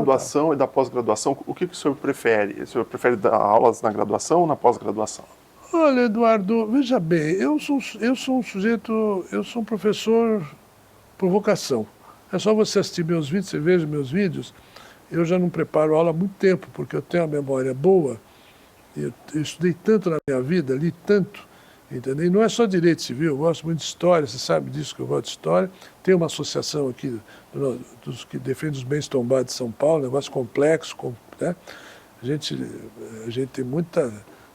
graduação e da pós-graduação, o que o senhor prefere? O senhor prefere dar aulas na graduação ou na pós-graduação? Olha, Eduardo, veja bem, eu sou um sujeito, eu sou um professor por vocação. É só você assistir meus vídeos, você veja meus vídeos, eu já não preparo aula há muito tempo, porque eu tenho uma memória boa, eu estudei tanto na minha vida, li tanto, entendeu? E não é só direito civil, eu gosto muito de história, você sabe disso que eu gosto de história. Tem uma associação aqui dos que defende os bens tombados de São Paulo, negócio complexo, né? A gente tem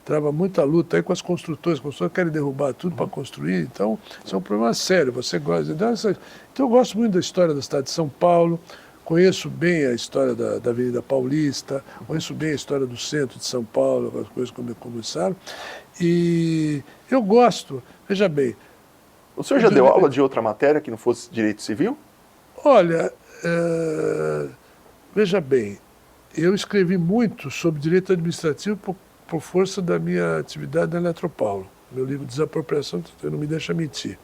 trava muita luta aí com as construtoras querem derrubar tudo para construir, então isso é um problema sério, você gosta. Então eu gosto muito da história da cidade de São Paulo, conheço bem a história da Avenida Paulista, conheço bem a história do centro de São Paulo, as coisas como começaram, e eu gosto, veja bem. O senhor já deu aula de outra matéria que não fosse direito civil? Olha, veja bem, eu escrevi muito sobre direito administrativo por força da minha atividade na Eletropaulo. Meu livro Desapropriação, não me deixa mentir.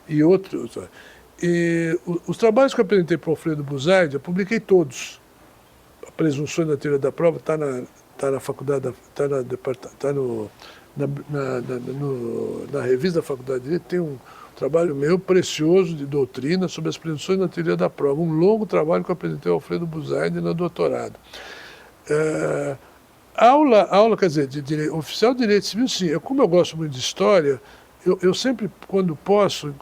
E outros. E os trabalhos que eu apresentei para o Alfredo Buzaide, eu publiquei todos. A Presunções na Teoria da Prova está na faculdade, na revista da Faculdade de Direito, tem um trabalho meu precioso de doutrina sobre as presunções na teoria da prova. Um longo trabalho que eu apresentei ao Alfredo Buzaide no doutorado. Aula, quer dizer, oficial de direito civil, sim. Como eu gosto muito de história, eu sempre, quando posso,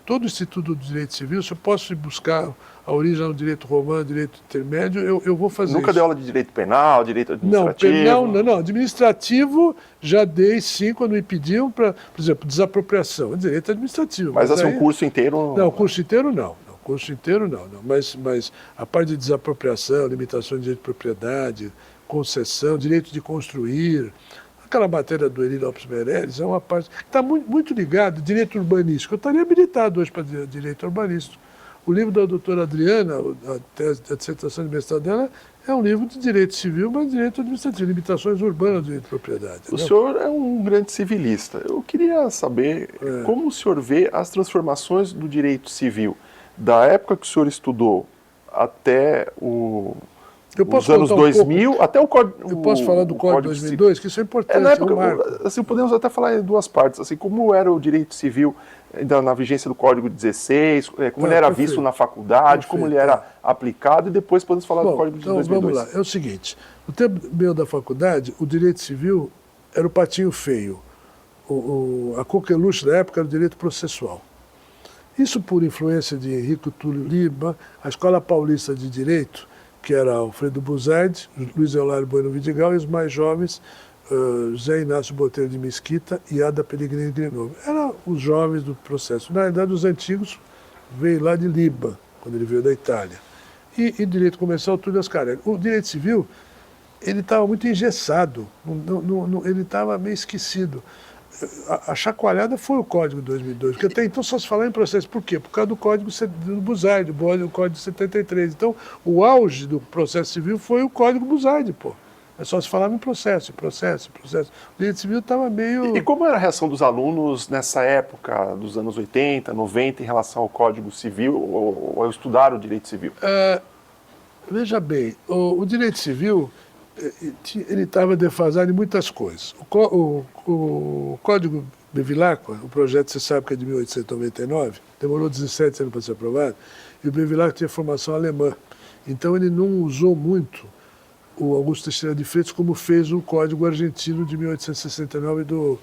todo o Instituto do Direito Civil, se eu posso ir buscar a origem do direito romano, direito intermédio, eu vou fazer Nunca isso. deu aula de direito penal, direito administrativo? Não. Administrativo já dei, sim, quando me pediam para, por exemplo, desapropriação. É direito administrativo. Mas assim, um curso inteiro? Não, o curso inteiro não. Curso inteiro não. Mas a parte de desapropriação, limitação de direito de propriedade, concessão, direito de construir, aquela matéria do Eri Lopes Meirelles é uma parte que está muito ligada, direito urbanístico. Eu estaria habilitado hoje para direito urbanístico. O livro da doutora Adriana, a dissertação de mestrado dela, é um livro de direito civil, mas direito administrativo, limitações urbanas do direito de propriedade. O senhor é um grande civilista. Eu queria saber como o senhor vê as transformações do direito civil, da época que o senhor estudou até os anos 2000, até o Código... Eu posso falar do Código 2002, que isso é importante. Na época, assim, podemos até falar em duas partes, assim, como era o direito civil na vigência do Código 16, como ele era visto na faculdade, como ele era aplicado, e depois podemos falar do Código de 2002. Vamos lá, é o seguinte, no tempo meu da faculdade, o direito civil era o patinho feio, a coqueluche da época era o direito processual. Isso por influência de Henrique Túlio Lima, a Escola Paulista de Direito, que era Alfredo Buzaide, Luiz Eulário Bueno Vidigal, e os mais jovens, José Inácio Botelho de Mesquita e Ada Pellegrini Grenoble. Eram os jovens do processo. Na verdade, os antigos veio lá de Liba, quando ele veio da Itália. E direito comercial, Túlio Ascarelli. O direito civil, ele estava muito engessado, ele estava meio esquecido. A chacoalhada foi o Código de 2002, porque até então só se falava em processo. Por quê? Por causa do Código do Buzaide, o Código de 73. Então, o auge do processo civil foi o Código Buzaide, pô. É só se falava em processo. O direito civil estava meio... E como era a reação dos alunos nessa época, dos anos 80, 90, em relação ao Código Civil, ou ao estudar o direito civil? Veja bem, o direito civil, ele estava defasado em muitas coisas. O Código Bevilacqua, o projeto, você sabe que é de 1899, demorou 17 anos para ser aprovado, e o Bevilacqua tinha formação alemã. Então ele não usou muito o Augusto Teixeira de Freitas como fez o Código Argentino de 1869 do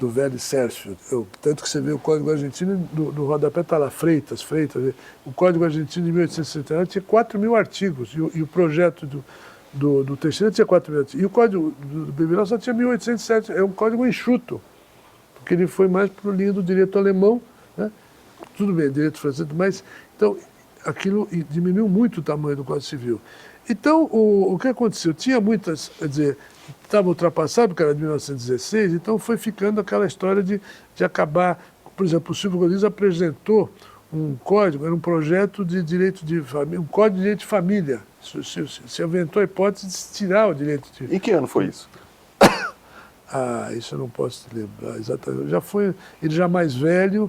velho Sérgio. Tanto que você vê o Código Argentino, no rodapé está lá, Freitas. O Código Argentino de 1869 tinha 4.000 artigos, e o projeto do Teixeira tinha 4.000 artigos. E o Código do Bevilacqua só tinha 1.807, é um código enxuto, porque ele foi mais para o linha do direito alemão, né? Tudo bem, direito francês, mas... Então, aquilo diminuiu muito o tamanho do Código Civil. Então, o que aconteceu? Tinha muitas, quer dizer, estava ultrapassado, porque era de 1916, então foi ficando aquela história de acabar. Por exemplo, o Silvio Rodrigues apresentou um código, era um projeto de direito de família, um código de direito de família. Se aventou a hipótese de tirar o direito de... Em que ano foi isso? Isso eu não posso lembrar exatamente. Ele já mais velho,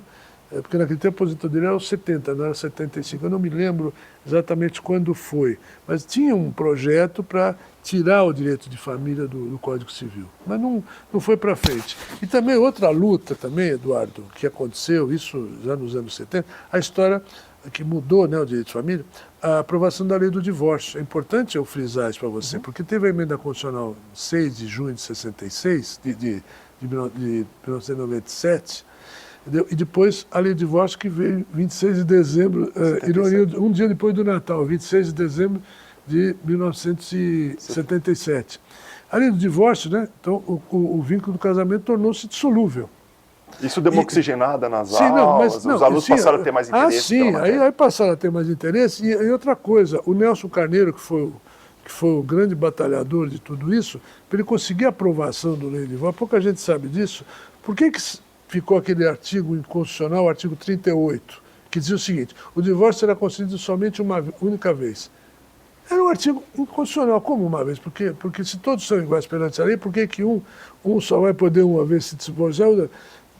porque naquele tempo a aposentadoria era aos 70, não era 75. Eu não me lembro exatamente quando foi, mas tinha um projeto para tirar o direito de família do Código Civil, mas não foi para frente. E também outra luta também, Eduardo, que aconteceu, isso já nos anos 70, a história que mudou, né, o direito de família, a aprovação da lei do divórcio. É importante eu frisar isso para você, porque teve a emenda constitucional 6 de junho de 66, de 1997, e depois a lei do divórcio que veio 26 de dezembro, ironia, um dia depois do Natal, 26 de dezembro de 1977. A lei do divórcio, né, então o vínculo do casamento tornou-se dissolúvel. Isso deu uma oxigenada nas aulas, os alunos passaram a ter mais interesse. Aí passaram a ter mais interesse. E outra coisa, o Nelson Carneiro, que foi o grande batalhador de tudo isso, para ele conseguir a aprovação do lei do divórcio, pouca gente sabe disso, por que ficou aquele artigo inconstitucional, o artigo 38, que dizia o seguinte: o divórcio será concedido somente uma única vez. Era um artigo inconstitucional, como uma vez? Porque se todos são iguais perante a lei, por que um só vai poder uma vez se divorciar?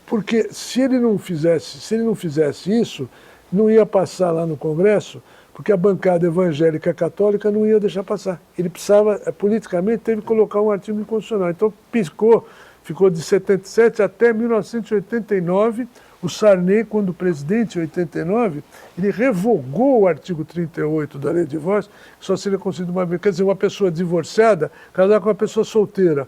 Porque se ele não fizesse isso, não ia passar lá no Congresso, porque a bancada evangélica católica não ia deixar passar. Ele precisava, politicamente, teve que colocar um artigo inconstitucional. Então ficou de 77 até 1989. O Sarney, quando presidente, em 89, ele revogou o artigo 38 da lei de divórcio, que só seria concedido uma vez. Quer dizer, uma pessoa divorciada casar com uma pessoa solteira.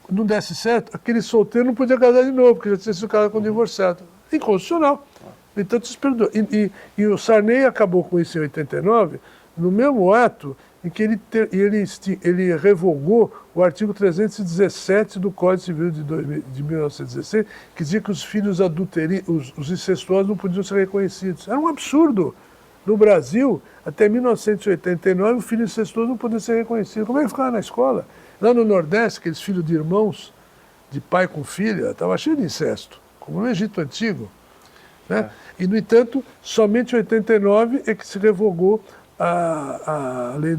Não desse certo, aquele solteiro não podia casar de novo, porque já tinha sido casado com um divorciado. Inconstitucional. Então, e o Sarney acabou com isso em 89, no mesmo ato em que ele revogou o artigo 317 do Código Civil de 1916, que dizia que os filhos os incestuosos não podiam ser reconhecidos. Era um absurdo. No Brasil, até 1989, o filho incestuoso não podia ser reconhecido. Como é que ficava na escola? Lá no Nordeste, aqueles filhos de irmãos, de pai com filha, estava cheio de incesto, como no Egito Antigo. Né? E, no entanto, somente em 89 é que se revogou a lei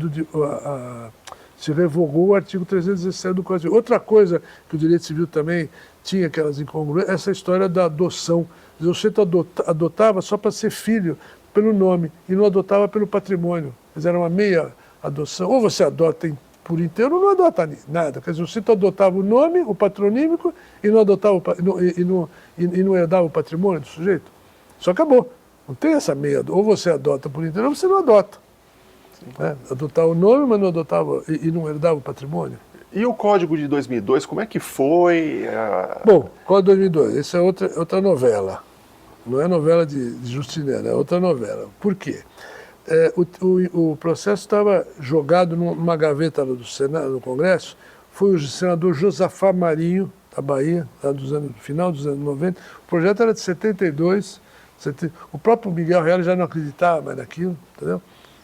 se revogou o artigo 317 do Código Civil. Outra coisa que o direito civil também tinha, aquelas incongruências, essa história da adoção. O sujeito adotava só para ser filho pelo nome e não adotava pelo patrimônio. Mas era uma meia adoção. Ou você adota por inteiro ou não adota nada. Quer dizer, o sujeito adotava o nome, o patronímico, e não adotava e não herdava o patrimônio do sujeito. Só acabou. Não tem essa meia. Ou você adota por inteiro ou você não adota. Né? Adotar o nome, mas não adotava e não herdava o patrimônio. E o Código de 2002, como é que foi? Bom, Código de 2002, essa é outra novela. Não é novela de Justiniano, é outra novela. Por quê? O processo estava jogado numa gaveta do Senado, no Congresso. Foi o senador Josafá Marinho, da Bahia, lá final dos anos 90. O projeto era de 72. O próprio Miguel Reale já não acreditava mais naquilo, entendeu?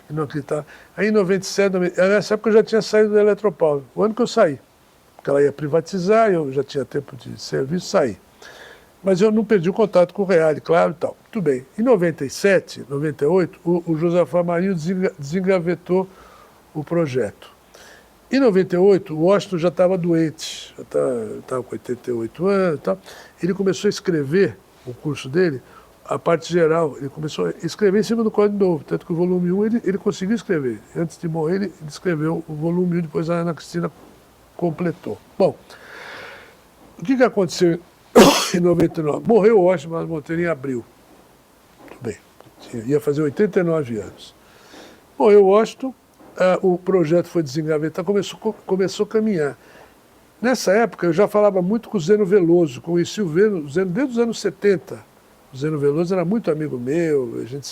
Ele não acreditava. Aí em 97, nessa época eu já tinha saído da Eletropaulo, o ano que eu saí. Porque ela ia privatizar, eu já tinha tempo de serviço, saí. Mas eu não perdi o contato com o Reale, claro, e tal. Tudo bem. Em 97, 98, o Josafá Marinho desengavetou o projeto. Em 98, o Washington já estava doente, já estava com 88 anos e tal. Ele começou a escrever o curso dele, a parte geral, ele começou a escrever em cima do Código Novo, tanto que o volume 1 ele conseguiu escrever. Antes de morrer, ele escreveu o volume 1, depois a Ana Cristina completou. Bom, o que aconteceu em 99? Morreu o Washington, mas Monteiro em abril. Tudo bem, ia fazer 89 anos. Morreu o Washington, o projeto foi desengavetado, começou a caminhar. Nessa época, eu já falava muito com o Zeno Veloso, conheci o Zeno desde os anos 70. O Zeno Veloso era muito amigo meu, a gente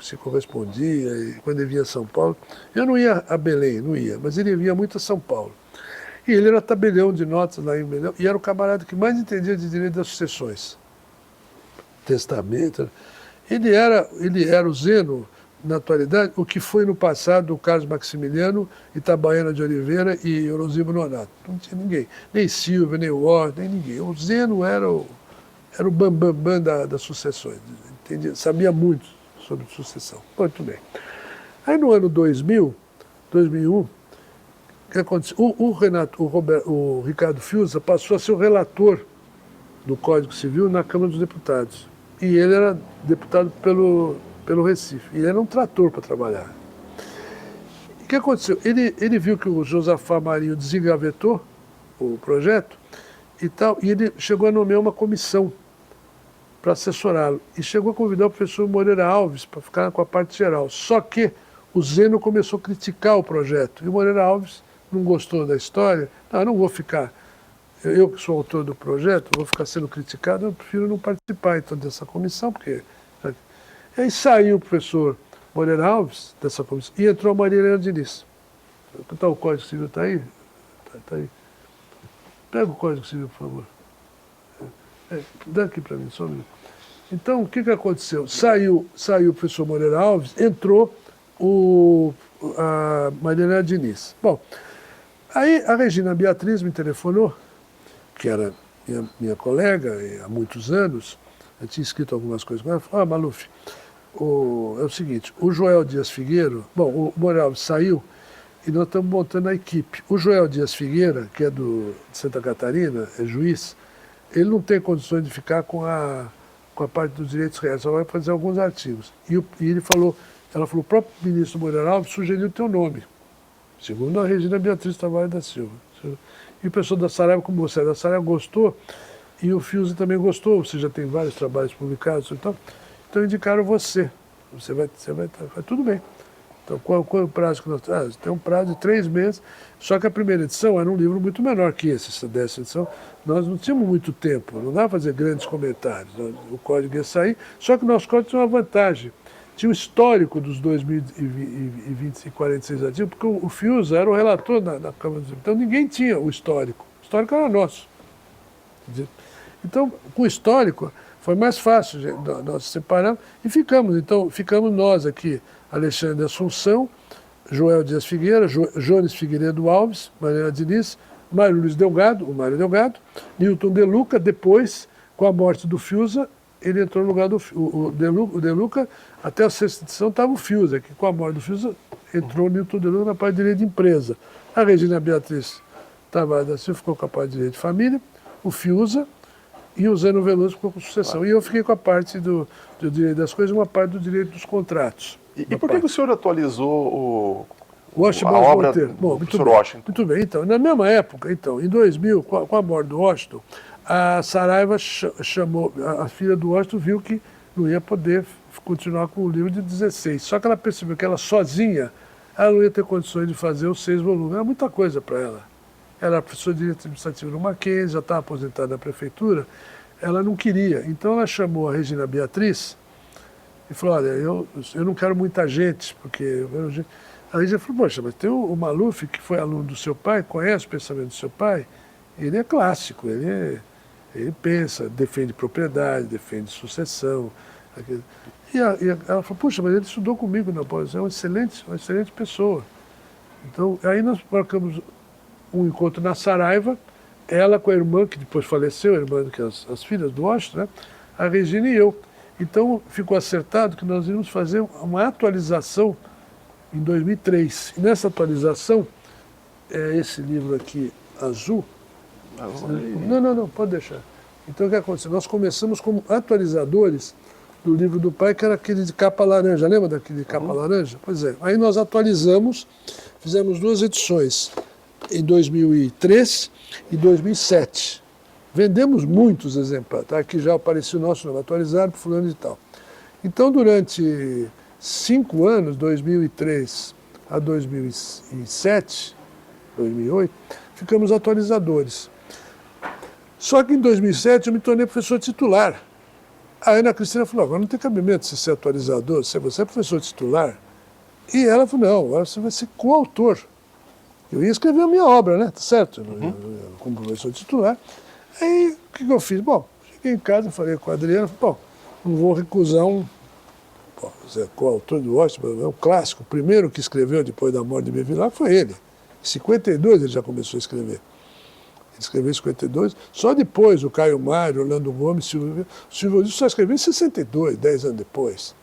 se correspondia, e quando ele vinha a São Paulo, eu não ia a Belém, não ia, mas ele vinha muito a São Paulo. E ele era tabelião de notas lá em Belém, e era o camarada que mais entendia de direito das sucessões. Testamento. Ele era o Zeno, na atualidade, o que foi no passado o Carlos Maximiliano, Itabaiana de Oliveira e Orosimo Nonato. Não tinha ninguém, nem Silvio, nem Ward, nem ninguém. O Zeno era o bambambam das sucessões, entendia, sabia muito sobre sucessão. Muito bem. Aí no ano 2001, o que aconteceu? O Ricardo Fiuza passou a ser o relator do Código Civil na Câmara dos Deputados. e ele era deputado pelo Recife. E ele era um trator para trabalhar. O que aconteceu? Ele viu que o Josafá Marinho desengavetou o projeto e tal, e ele chegou a nomear uma comissão para assessorá-lo. E chegou a convidar o professor Moreira Alves para ficar com a parte geral. Só que o Zeno começou a criticar o projeto. E o Moreira Alves não gostou da história. Não, eu não vou ficar, eu que sou autor do projeto, vou ficar sendo criticado, eu prefiro não participar então dessa comissão, porque... E aí saiu o professor Moreira Alves dessa comissão e entrou a Maria Helena Diniz. Tá, o Código Civil está aí? Tá aí. Pega o Código Civil, por favor. Dá aqui para mim, só um minuto. Então, o que aconteceu? Saiu o professor Moreira Alves, entrou a Maria Helena Diniz. Bom, aí a Regina Beatriz me telefonou, que era minha colega há muitos anos, eu tinha escrito algumas coisas com ela, falou, Maluf, é o seguinte, o Joel Dias Figueiro, bom, o Moreira Alves saiu e nós estamos montando a equipe. O Joel Dias Figueira, que é de Santa Catarina, é juiz, ele não tem condições de ficar com a parte dos direitos reais, só vai fazer alguns artigos. E ele falou, ela falou, o próprio ministro Moreira Alves sugeriu o teu nome, segundo a Regina Beatriz Tavares da Silva. E o pessoal da Saraiva, como você é da Saraiva, gostou, e o Fiuza também gostou, você já tem vários trabalhos publicados e tal, então indicaram você. Você vai tudo bem. Então, qual é o prazo que nós temos? Tem um prazo de 3 meses, só que a primeira edição era um livro muito menor que essa 10ª edição. Nós não tínhamos muito tempo, não dava para fazer grandes comentários. O código ia sair, só que o nosso código tinha uma vantagem. Tinha o histórico dos 2.046 artigos, porque o Fiuza era o relator na Câmara dos Deputados, então ninguém tinha o histórico. O histórico era nosso. Então, com o histórico, foi mais fácil, nós separamos e ficamos. Então, ficamos nós aqui, Alexandre Assunção, Joel Dias Figueira, Jones Figueiredo Alves, Mariana Diniz, Mário Luiz Delgado, o Mário Delgado, Newton De Luca, depois, com a morte do Fiuza, ele entrou no lugar do o De Luca, até a 6ª edição estava o Fiuza, que com a morte do Fiuza entrou o Newton De Luca na parte de direito de empresa. A Regina Beatriz Tavares da Silva ficou com a parte de direito de família, o Fiuza, e o Zeno Veloso ficou com sucessão. E eu fiquei com a parte do direito das coisas e uma parte do direito dos contratos. E por que o senhor atualizou Washington a obra Monteiro. Bom, do professor Washington? Muito bem. Então, na mesma época, então, em 2000, com a morte do Washington, a Saraiva chamou, a filha do Washington viu que não ia poder continuar com o livro de 16. Só que ela percebeu que ela sozinha, ela não ia ter condições de fazer os 6 volumes. Era muita coisa para ela. Ela era professora de direito administrativo no Mackenzie, já estava aposentada na prefeitura, ela não queria. Então ela chamou a Regina Beatriz e falou, olha, eu não quero muita gente, porque... A Regina falou, poxa, mas tem o Maluf, que foi aluno do seu pai, conhece o pensamento do seu pai, ele é clássico, ele pensa, defende propriedade, defende sucessão. E ela falou, puxa, mas ele estudou comigo na pós, é uma excelente pessoa. Então, aí nós marcamos um encontro na Saraiva, ela com a irmã, que depois faleceu, a irmã que as filhas do Washington, né? A Regina e eu. Então ficou acertado que nós íamos fazer uma atualização em 2003. E nessa atualização, é esse livro aqui, azul. Não, pode deixar. Então o que aconteceu? Nós começamos como atualizadores do livro do pai, que era aquele de capa laranja. Lembra daquele de capa laranja? Pois é. Aí nós atualizamos, fizemos 2 edições, em 2003 e 2007. Vendemos muitos exemplares, tá? Aqui já apareceu o nosso nome, atualizado por fulano e tal. Então, durante 5 anos, 2003 a 2007, 2008, ficamos atualizadores. Só que em 2007 eu me tornei professor titular. A Ana Cristina falou, agora não tem cabimento você ser atualizador, você é professor titular. E ela falou, não, agora você vai ser coautor. Eu ia escrever a minha obra, né? Tá certo? Como professor titular. Aí, o que eu fiz? Bom, cheguei em casa, falei com a Adriana, bom, não vou recusar você é coautor do Washington, é um clássico. O primeiro que escreveu depois da morte de Bevilacqua foi ele. Em 52 ele já começou a escrever. Ele escreveu em 52, só depois o Caio Mário, Orlando Gomes, Silvio Luiz só escreveu em 62, 10 anos depois.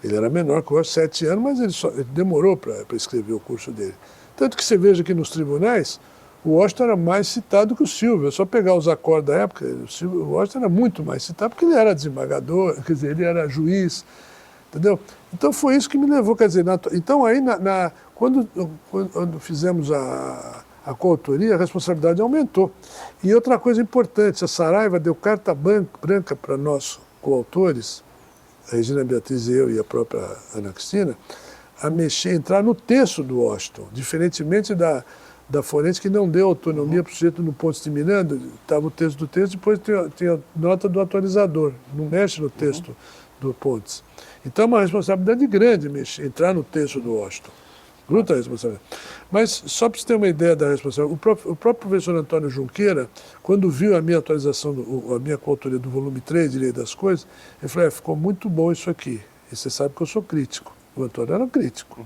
Ele era menor que o Washington, 7 anos, mas ele demorou para escrever o curso dele. Tanto que você veja que nos tribunais, o Washington era mais citado que o Silvio. É só pegar os acordos da época, o Washington era muito mais citado, porque ele era desembargador, quer dizer, ele era juiz, entendeu? Então foi isso que me levou, quer dizer, então aí quando fizemos a coautoria, a responsabilidade aumentou. E outra coisa importante, a Saraiva deu carta branca para nós coautores, a Regina Beatriz, eu e a própria Ana Cristina, a entrar no texto do Washington, diferentemente da forense, que não deu autonomia para o sujeito no Pontes de Miranda, estava o texto do texto, depois tinha nota do atualizador, não mexe no texto do Pontes. Então é uma responsabilidade grande entrar no texto do Washington. Bruta responsabilidade. Mas, só para você ter uma ideia da responsabilidade, o próprio professor Antônio Junqueira, quando viu a minha atualização, a minha coautoria do volume 3 de Lei das Coisas, ele falou, ficou muito bom isso aqui. E você sabe que eu sou crítico. O Antônio era um crítico.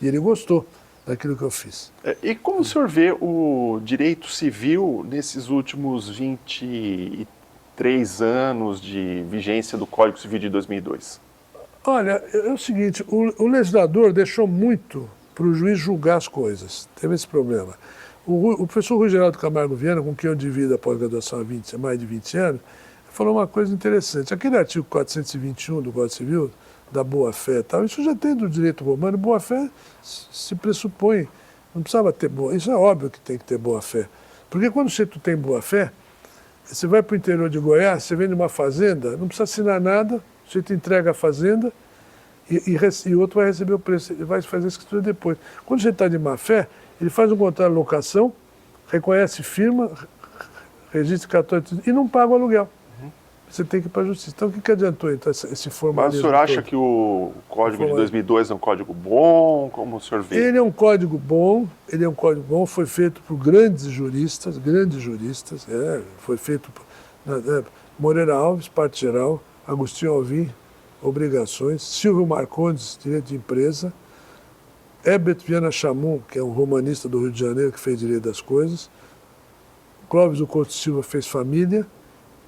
E ele gostou daquilo que eu fiz. E como o senhor vê o direito civil nesses últimos 23 anos de vigência do Código Civil de 2002? Olha, é o seguinte, o legislador deixou muito para o juiz julgar as coisas. Teve esse problema. O professor Rui Geraldo Camargo Viana, com quem eu divido a pós-graduação há mais de 20 anos, falou uma coisa interessante. Aquele artigo 421 do Código Civil, da boa-fé e tal, isso já tem do direito romano. Boa-fé se pressupõe, não precisava ter boa, isso é óbvio que tem que ter boa-fé. Porque quando você tem boa-fé, você vai para o interior de Goiás, você vem numa fazenda, não precisa assinar nada, você te entrega a fazenda e o outro vai receber o preço, ele vai fazer a escritura depois. Quando você está de má-fé, ele faz um contrato de locação, reconhece firma, registra cartório e não paga o aluguel. Você tem que ir para a justiça. Então, o que adiantou então, esse formalismo? Mas o senhor acha que o Código de 2002 é um código bom? Como o senhor vê? Ele é um código bom, foi feito por grandes juristas, foi feito por Moreira Alves, parte geral, Agostinho Alvim, obrigações, Silvio Marcondes, direito de empresa, Herbert Viana Chamun, que é um romanista do Rio de Janeiro, que fez direito das coisas, Clóvis do Couto Silva fez família,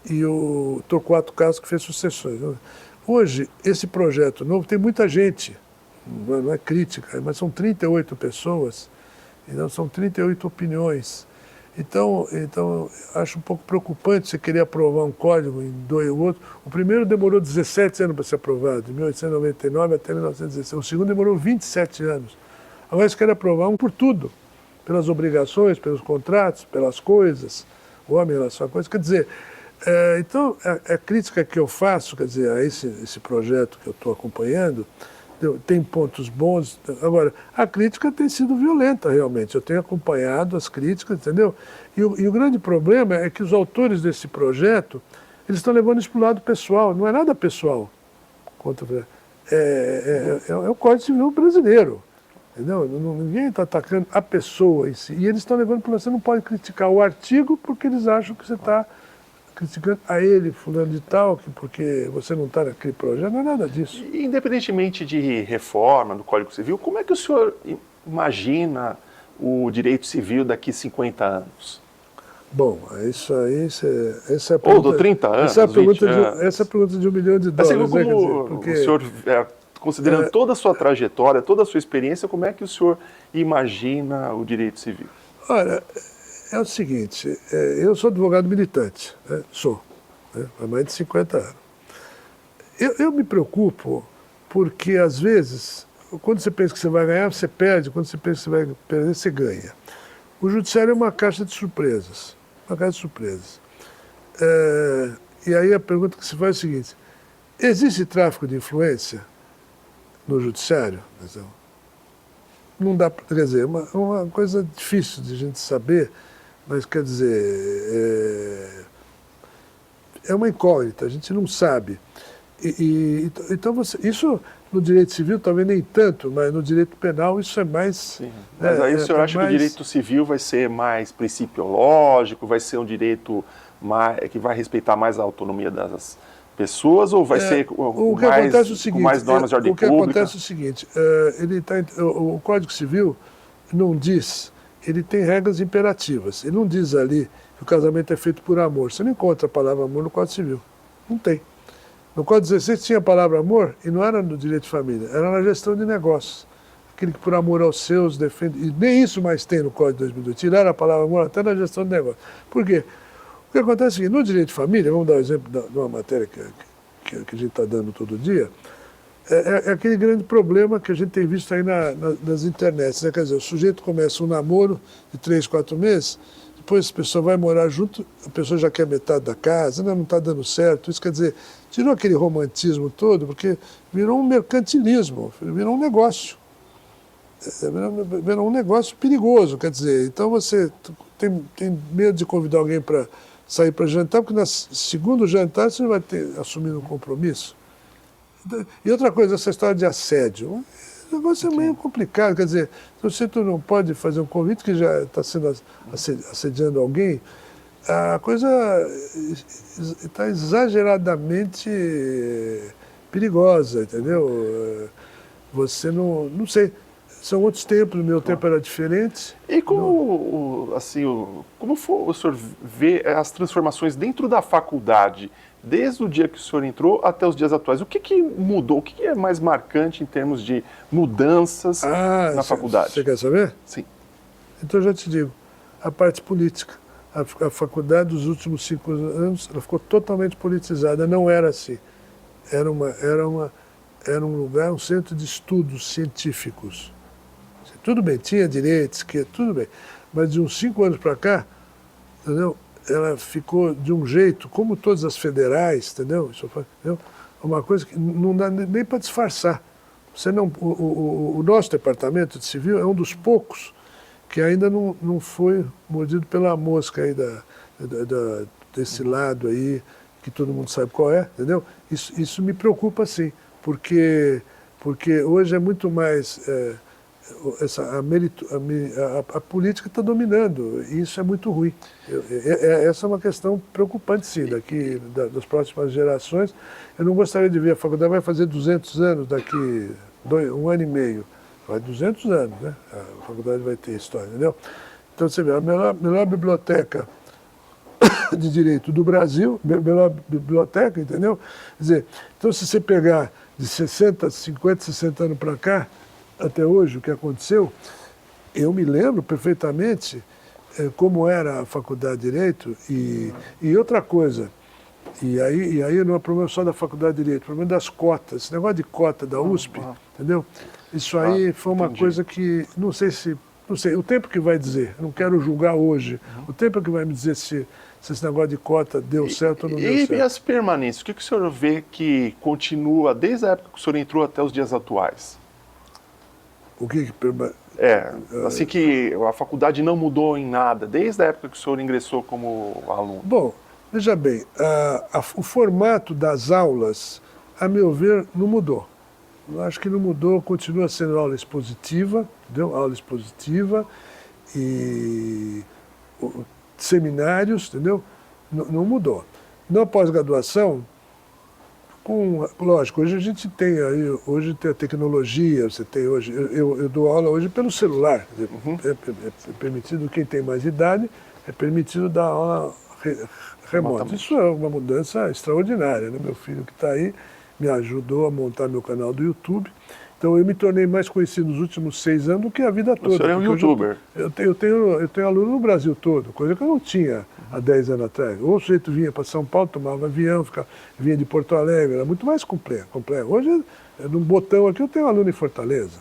e o Torquato Castro, que fez sucessões. Hoje, esse projeto novo, tem muita gente, não é crítica, mas são 38 pessoas, então são 38 opiniões. Então, acho um pouco preocupante você querer aprovar um código em dois ou outro. O primeiro demorou 17 anos para ser aprovado, de 1899 até 1916. O segundo demorou 27 anos. Agora você quer aprovar um por tudo, pelas obrigações, pelos contratos, pelas coisas, o homem em relação a coisas. Quer dizer, então, a crítica que eu faço, quer dizer, a esse projeto que eu estou acompanhando, tem pontos bons. Agora, a crítica tem sido violenta, realmente. Eu tenho acompanhado as críticas, entendeu? E o grande problema é que os autores desse projeto, eles estão levando isso para o lado pessoal. Não é nada pessoal. É o Código Civil brasileiro. Entendeu? Ninguém está atacando a pessoa em si. E eles estão levando para você não pode criticar o artigo porque eles acham que você está criticando a ele, fulano de tal, porque você não está naquele projeto, não é nada disso. Independentemente de reforma do Código Civil, como é que o senhor imagina o direito civil daqui 50 anos? Bom, isso aí, essa é a pergunta... Ou do 30 anos, essa é a pergunta 20 anos. Essa é a pergunta de $1 milhão. Assim, como o senhor, considerando toda a sua trajetória, toda a sua experiência, como é que o senhor imagina o direito civil? Olha, é o seguinte, eu sou advogado militante, há mais de 50 anos. Eu me preocupo porque, às vezes, quando você pensa que você vai ganhar, você perde, quando você pensa que você vai perder, você ganha. O judiciário é uma caixa de surpresas, e aí a pergunta que se faz é a seguinte, existe tráfico de influência no judiciário? Não dá, quer dizer, uma coisa difícil de a gente saber, mas, quer dizer, é uma incógnita, a gente não sabe. Então, isso no direito civil talvez nem tanto, mas no direito penal isso é mais... Sim. Mas aí o senhor acha que o direito civil vai ser mais principiológico, vai ser um direito que vai respeitar mais a autonomia das pessoas, ou vai ser com mais normas de ordem pública? O que acontece é o seguinte, o Código Civil não diz... Ele tem regras imperativas. Ele não diz ali que o casamento é feito por amor. Você não encontra a palavra amor no Código Civil. Não tem. No Código 16 tinha a palavra amor e não era no direito de família, era na gestão de negócios. aquele que por amor aos seus defende, e nem isso mais tem no Código de 2002, tiraram a palavra amor até na gestão do negócio. Por quê? O que acontece é o seguinte, no direito de família, vamos dar o exemplo de uma matéria que a gente está dando todo dia, é aquele grande problema que a gente tem visto aí nas internets, né? Quer dizer, o sujeito começa um namoro de 3, 4 meses, depois a pessoa vai morar junto, a pessoa já quer metade da casa, não está dando certo. Isso quer dizer, tirou aquele romantismo todo, porque virou um mercantilismo, virou um negócio. Virou um negócio perigoso, quer dizer, então você tem medo de convidar alguém para sair para jantar, porque no segundo jantar você vai ter assumido um compromisso. E outra coisa, essa história de assédio, o negócio é meio complicado, quer dizer, se tu não pode fazer um convite que já está sendo assediando alguém, a coisa está exageradamente perigosa, entendeu? Você não sei, são outros tempos, o meu tempo era diferente. E como, assim, como o senhor vê as transformações dentro da faculdade, desde o dia que o senhor entrou até os dias atuais? O que mudou? O que é mais marcante em termos de mudanças na faculdade? Você quer saber? Sim. Então eu já te digo, a parte política. A faculdade dos últimos 5 anos ela ficou totalmente politizada, não era assim. Era um lugar, um centro de estudos científicos. Tudo bem, tinha direito, esquerda, tudo bem. Mas de uns 5 anos para cá, entendeu? Ela ficou de um jeito, como todas as federais, entendeu? Uma coisa que não dá nem para disfarçar. O nosso departamento de civil é um dos poucos que ainda não foi mordido pela mosca aí desse lado aí, que todo mundo sabe qual é, entendeu? Isso me preocupa sim, porque hoje é muito mais... a política está dominando, e isso é muito ruim. Essa é uma questão preocupante, sim, daqui das próximas gerações. Eu não gostaria de ver, a faculdade vai fazer 200 anos daqui 1 ano e meio. Vai 200 anos, né? A faculdade vai ter história, entendeu? Então você vê, a melhor biblioteca de direito do Brasil, melhor biblioteca, entendeu? Quer dizer, então se você pegar de 50, 60 anos para cá, até hoje, o que aconteceu, eu me lembro perfeitamente como era a faculdade de Direito e outra coisa, e aí não é problema só da faculdade de Direito, é problema das cotas, esse negócio de cota da USP, entendeu? Isso aí foi uma coisa que, não sei, o tempo que vai dizer, eu não quero julgar hoje, o tempo que vai me dizer se esse negócio de cota deu certo ou não deu certo. E as permanências, o que o senhor vê que continua desde a época que o senhor entrou até os dias atuais? O que permanece? Assim que a faculdade não mudou em nada, desde a época que o senhor ingressou como aluno. Bom, veja bem, o formato das aulas, a meu ver, não mudou. Eu acho que não mudou, continua sendo aula expositiva, entendeu? Aula expositiva e seminários, entendeu? Não mudou. Na pós-graduação, lógico, hoje a gente tem aí, hoje tem a tecnologia, você tem hoje, eu dou aula hoje pelo celular, é permitido, quem tem mais idade, é permitido dar aula remota. Isso é uma mudança extraordinária, né? Meu filho que está aí me ajudou a montar meu canal do YouTube, então eu me tornei mais conhecido nos últimos 6 anos do que a vida toda. O senhor é um youtuber. Eu tenho aluno no Brasil todo, coisa que eu não tinha há 10 anos atrás. Ou o sujeito vinha para São Paulo, tomava avião, vinha de Porto Alegre, era muito mais complexo. Hoje, num botão aqui, eu tenho aluno em Fortaleza.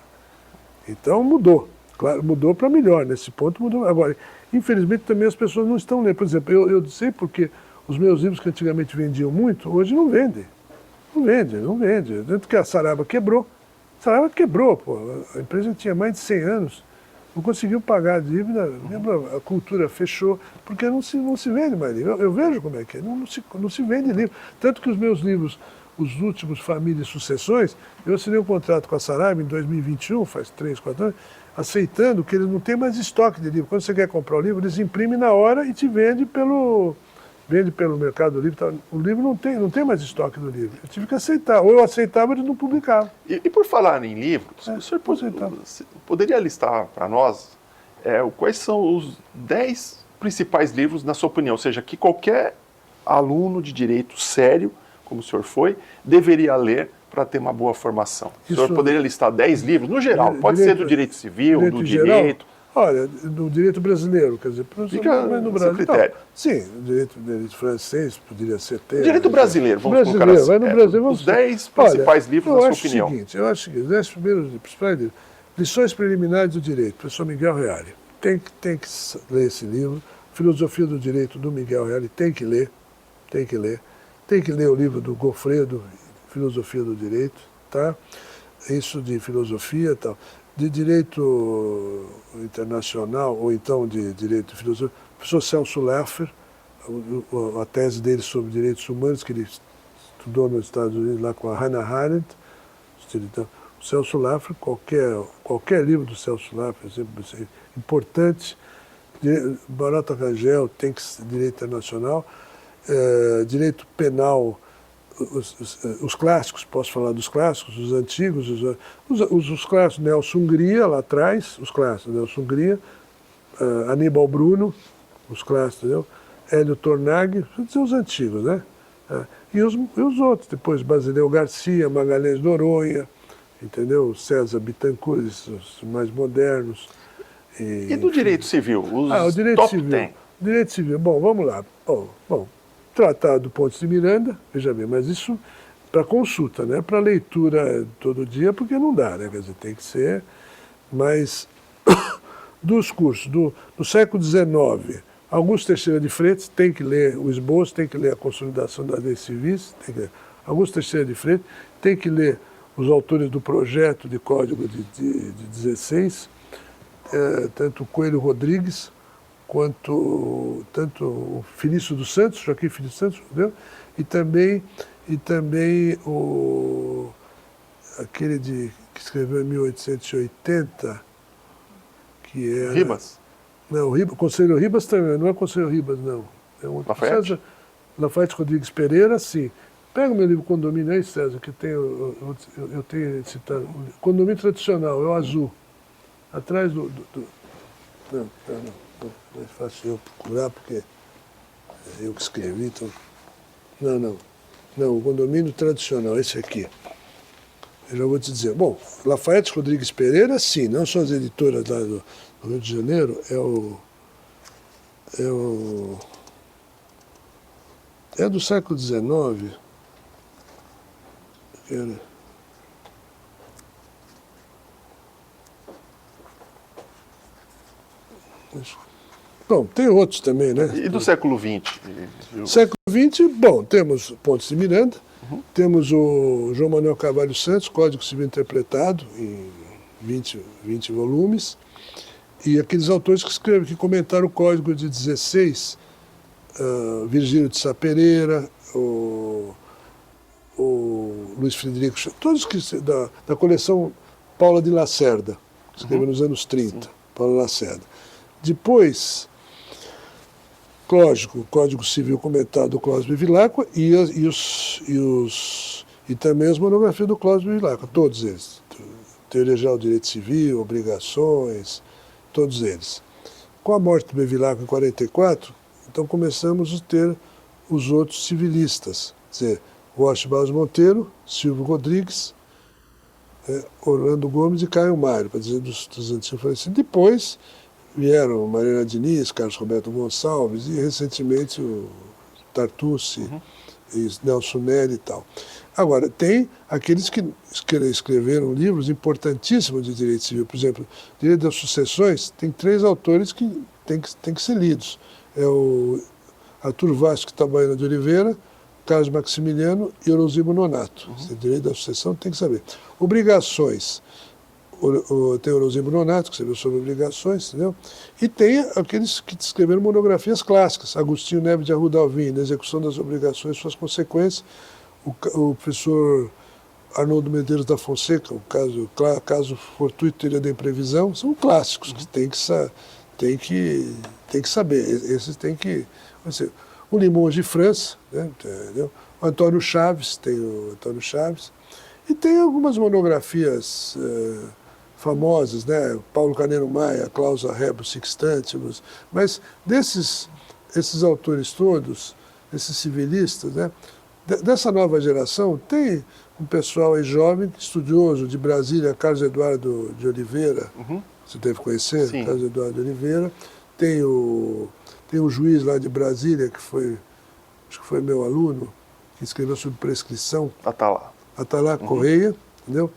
Então mudou, claro, mudou para melhor, nesse ponto mudou. Agora, infelizmente também as pessoas não estão lendo. Por exemplo, eu sei porque os meus livros que antigamente vendiam muito, hoje não vendem. Não vende. Tanto que a Saraiva quebrou. A Saraiva quebrou, pô. A empresa tinha mais de 100 anos. Não conseguiu pagar a dívida, a cultura fechou, porque não se vende mais livro. Eu vejo como é que é, não se vende livro. Tanto que os meus livros, os últimos, Família e Sucessões, eu assinei um contrato com a Saraiva em 2021, faz 3, 4 anos, aceitando que eles não têm mais estoque de livro. Quando você quer comprar o livro, eles imprimem na hora e te vendem pelo Mercado Livre. O livro não tem mais estoque do livro. Eu tive que aceitar. Ou eu aceitava, eles não publicavam. E por falar em livros, o senhor poderia listar para nós quais são os 10 principais livros, na sua opinião? Ou seja, que qualquer aluno de direito sério, como o senhor foi, deveria ler para ter uma boa formação? O Isso- senhor poderia listar 10 livros, no geral, pode ser do direito civil, do geral? direito. Olha, do direito brasileiro, quer dizer, Fica mas no a seu Brasil. critério. Não, sim, o direito francês poderia ser. Direito brasileiro, vamos colocar brasileiro, assim. mas no Brasil vamos Os 10 principais livros, na sua opinião. Eu acho o seguinte, os 10 primeiros principais livros. Lições Preliminares do Direito, professor Miguel Reale. Tem que ler esse livro. Filosofia do Direito, do Miguel Reale, tem que ler. Tem que ler. Tem que ler o livro do Goffredo, Filosofia do Direito, tá? Isso de filosofia e tal. De direito internacional, ou então de direito de filosofia, o professor Celso Laffer, a tese dele sobre direitos humanos, que ele estudou nos Estados Unidos lá com a Hannah Arendt. Então, o Celso Laffer, qualquer livro do Celso Laffer, sempre importante. Barata Rangel, tem que ser direito internacional. Direito penal, os clássicos, posso falar dos clássicos, os antigos, os clássicos, Nelson Hungria, lá atrás, os clássicos, Nelson Hungria, Aníbal Bruno, os clássicos, entendeu? Hélio Tornag, os antigos, né? E os outros, depois Basileu Garcia, Magalhães Noronha, entendeu? César Bittencourt, os mais modernos. E do direito civil? O direito top civil. 10. Direito civil, bom, vamos lá. Bom, Tratado do Pontes de Miranda, veja bem, mas isso para consulta, né? Para leitura todo dia, porque não dá, né? Quer dizer, tem que ser. Mas dos cursos do século XIX, Augusto Teixeira de Freitas, tem que ler o esboço, tem que ler a Consolidação das Leis Civis, tem que ler Augusto Teixeira de Freitas, tem que ler os autores do projeto de Código de 16, tanto Coelho Rodrigues, tanto o Felício dos Santos, Joaquim Felício dos Santos, entendeu? E também aquele que escreveu em 1880, que era... Ribas? Não, Conselho Ribas também, não é Conselho Ribas, não. É um Lafayette? Lafayette Rodrigues Pereira, sim. Pega o meu livro Condomínio aí, César, que tem, eu tenho citado. Condomínio Tradicional, é o azul. Atrás do... Não. É fácil eu procurar, porque é eu que escrevi, então... Não, o Condomínio Tradicional, esse aqui. Eu já vou te dizer. Bom, Lafayette Rodrigues Pereira, sim, não são as editoras lá do Rio de Janeiro, é do século XIX. Bom, tem outros também, né? E do século XX? Século XX, bom, temos Pontes de Miranda, temos o João Manuel Carvalho Santos, Código Civil Interpretado, em 20 volumes, e aqueles autores que comentaram o Código de 16, Virgílio de Sá Pereira, o Luiz Frederico, todos da coleção Paula de Lacerda, que escreveu nos anos 30, sim. Paula Lacerda. Depois, lógico, o Código Civil comentado do Cláudio Bevilacqua e também as monografias do Cláudio Bevilacqua, todos eles. Teoria Geral do Direito Civil, Obrigações, todos eles. Com a morte do Bevilacqua em 44, então começamos a ter os outros civilistas, quer dizer, Rocha Barros Monteiro, Silvio Rodrigues, Orlando Gomes e Caio Mário, para dizer dos antigos falecidos. Depois vieram Mariana Diniz, Carlos Roberto Gonçalves e recentemente o Tartucci, e Nelson Neri e tal. Agora, tem aqueles que escreveram livros importantíssimos de direito civil. Por exemplo, Direito das Sucessões, tem 3 autores que têm que ser lidos. É o Arthur Vasco Itabaiana de Oliveira, Carlos Maximiliano e Eurosimo Nonato. Direito da Sucessão tem que saber. Obrigações. Tem o Eurosimo Nonato, que escreveu sobre obrigações, entendeu? E tem aqueles que escreveram monografias clássicas. Agostinho Neves de Arruda Alvim, na execução das obrigações e suas consequências. O professor Arnoldo Medeiros da Fonseca, o caso fortuito da imprevisão, são clássicos que tem que saber. Esses tem que... O Limões de França, né, entendeu? O Antônio Chaves, tem o Antônio Chaves. E tem algumas monografias famosas, né? Paulo Carneiro Maia, Cláudia Rebo Sixtantibus. Mas esses autores todos, esses civilistas, né? Dessa nova geração, tem um pessoal aí jovem, estudioso, de Brasília, Carlos Eduardo de Oliveira, você deve conhecer, Sim. Carlos Eduardo de Oliveira. Tem o juiz lá de Brasília, que foi, acho que foi meu aluno, que escreveu sobre prescrição, Atalá Correia, entendeu?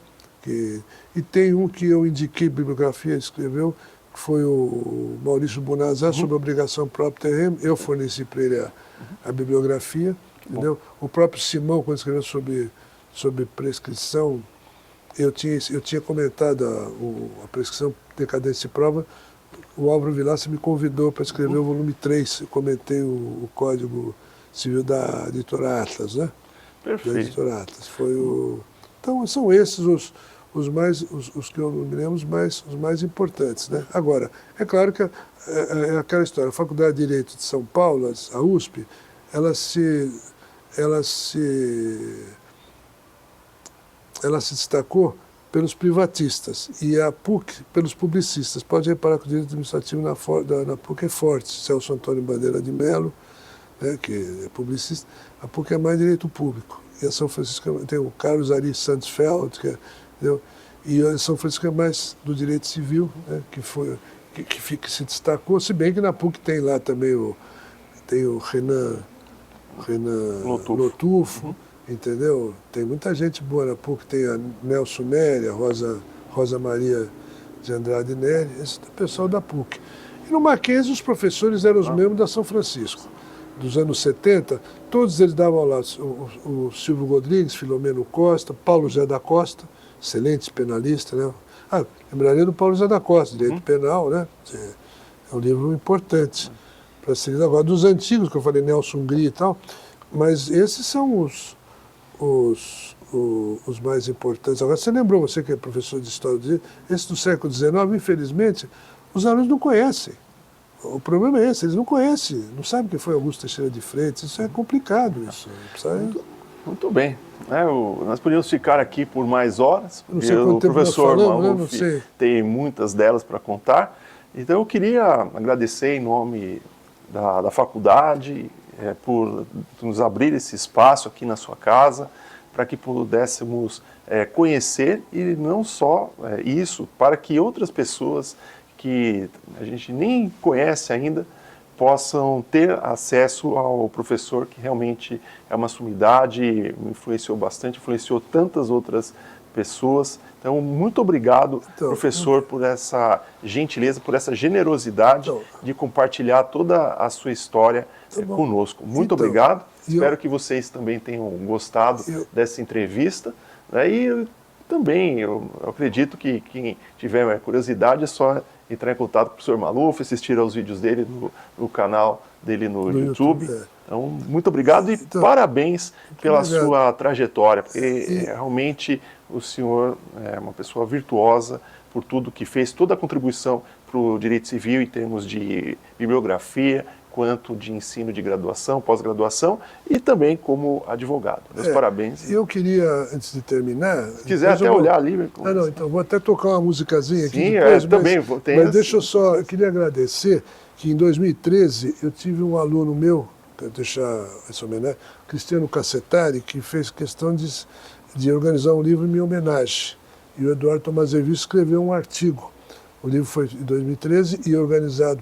E tem um que eu indiquei bibliografia, escreveu, que foi o Maurício Bonazar, sobre obrigação própria terreno. Eu forneci para ele a bibliografia, entendeu? O próprio Simão, quando escreveu sobre prescrição, eu tinha comentado a prescrição decadência de prova. O Álvaro Vilaça me convidou para escrever o volume 3. Eu comentei o Código Civil da Editora Atlas, né? Perfeito. Da Editora Atlas. Então, são esses os que eu me lembro, os mais importantes, né? Agora, é claro que é aquela história. A Faculdade de Direito de São Paulo, a USP, ela se destacou pelos privatistas e a PUC pelos publicistas. Pode reparar que o direito administrativo na PUC é forte. Celso Antônio Bandeira de Mello, né, que é publicista, a PUC é mais direito público. E a São Francisco tem o Carlos Ari Sandsfeld, entendeu? E a São Francisco é mais do direito civil, né, que se destacou, se bem que na PUC tem lá também tem o Renan Lotufo, entendeu? Tem muita gente boa na PUC, tem a Nelson Neri, a Rosa Maria de Andrade Neri, esse é o pessoal da PUC. E no Mackenzie os professores eram os mesmos da São Francisco. Dos anos 70, todos eles davam aula, o Silvio Rodrigues, Filomeno Costa, Paulo José da Costa, excelente penalista, né? Lembraria do Paulo José da Costa, Direito Penal, né? É um livro importante para ser lido agora. Dos antigos, que eu falei, Nelson Gri e tal, mas esses são os mais importantes. Agora, você lembrou, você que é professor de História do Direito, esse do século XIX, infelizmente, os alunos não conhecem. O problema é esse, eles não conhecem, não sabem quem foi Augusto Teixeira de Freitas, isso é complicado. Muito bem. Nós podíamos ficar aqui por mais horas, não sei o professor Maluf tem muitas delas para contar. Então eu queria agradecer em nome da faculdade por nos abrir esse espaço aqui na sua casa, para que pudéssemos conhecer, e não só isso, para que outras pessoas que a gente nem conhece ainda possam ter acesso ao professor, que realmente é uma sumidade, me influenciou bastante, influenciou tantas outras pessoas. Então, muito obrigado, professor, por essa gentileza, por essa generosidade de compartilhar toda a sua história conosco. Muito obrigado. Espero que vocês também tenham gostado dessa entrevista. E também, eu acredito que quem tiver curiosidade é só entrar em contato com o professor Maluf, assistir aos vídeos dele no canal dele no YouTube. Então, muito obrigado e parabéns pela sua trajetória, porque realmente o senhor é uma pessoa virtuosa por tudo que fez, toda a contribuição para o direito civil em termos de bibliografia, quanto de ensino de graduação, pós-graduação e também como advogado. Meus parabéns. Eu queria, antes de terminar... Se quiser até olhar ali... então vou até tocar uma musicazinha aqui. Sim, depois, também. Mas deixa eu queria agradecer que em 2013 eu tive um aluno meu, para deixar essa homenagem, Cristiano Cassetari, que fez questão de organizar um livro em minha homenagem. E o Eduardo Tomazevic escreveu um artigo. O livro foi em 2013 e organizado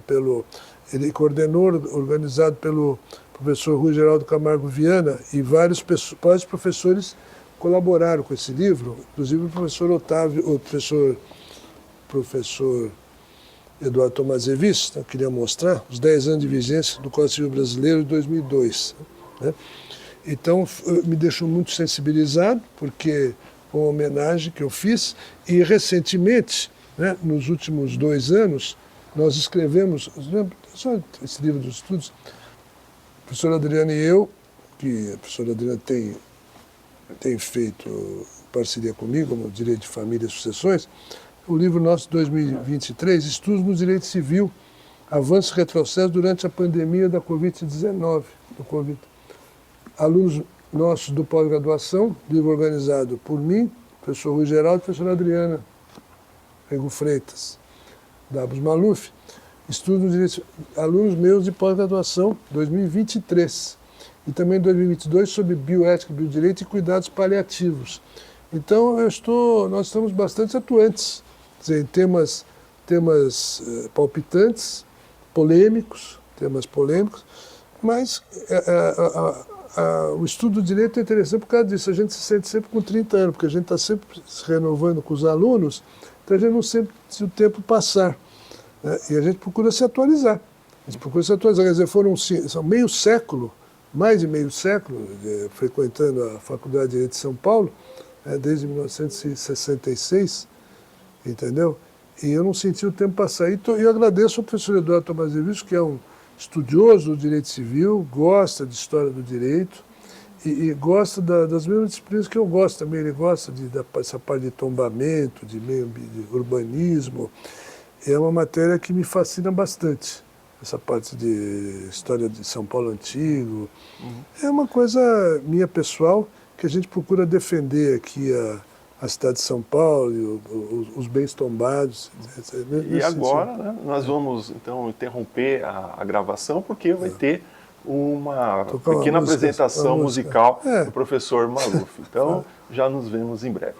ele coordenou, organizado pelo professor Rui Geraldo Camargo Viana, e vários professores colaboraram com esse livro, inclusive o professor professor Eduardo Tomazevic, eu queria mostrar os 10 anos de vigência do Código Civil Brasileiro de 2002. Né? Então, me deixou muito sensibilizado, porque foi uma homenagem que eu fiz, e recentemente, né, nos últimos 2 anos, nós escrevemos, só esse livro dos estudos, a professora Adriana e eu, que a professora Adriana tem feito parceria comigo, no Direito de Família e Sucessões, o livro nosso 2023, Estudos no Direito Civil, Avanço e Retrocesso durante a pandemia da Covid-19. Alunos nossos do pós-graduação, livro organizado por mim, professor Rui Geraldo e professora Adriana Rego Freitas, Dabos Maluf, estudos no direito, alunos meus de pós-graduação 2023. e também em 2022 sobre bioética, biodireito e cuidados paliativos. Então nós estamos bastante atuantes, quer dizer, em temas palpitantes, polêmicos, mas o estudo do direito é interessante por causa disso. A gente se sente sempre com 30 anos, porque a gente está sempre se renovando com os alunos, então a gente não sente o tempo passar, né? E a gente procura se atualizar. Quer dizer, são meio século, mais de meio século, frequentando a Faculdade de Direito de São Paulo, desde 1966, entendeu? E eu não senti o tempo passar. E eu agradeço ao professor Eduardo Tomás de Visto, que é um estudioso do direito civil, gosta de história do direito e gosta das mesmas disciplinas que eu gosto também. Ele gosta dessa parte de tombamento, de urbanismo. É uma matéria que me fascina bastante, essa parte de história de São Paulo antigo. É uma coisa minha pessoal que a gente procura defender aqui a cidade de São Paulo e os bens tombados. E agora, né, nós vamos então interromper a gravação porque vai ter uma pequena apresentação musical do professor Maluf. Então, já nos vemos em breve.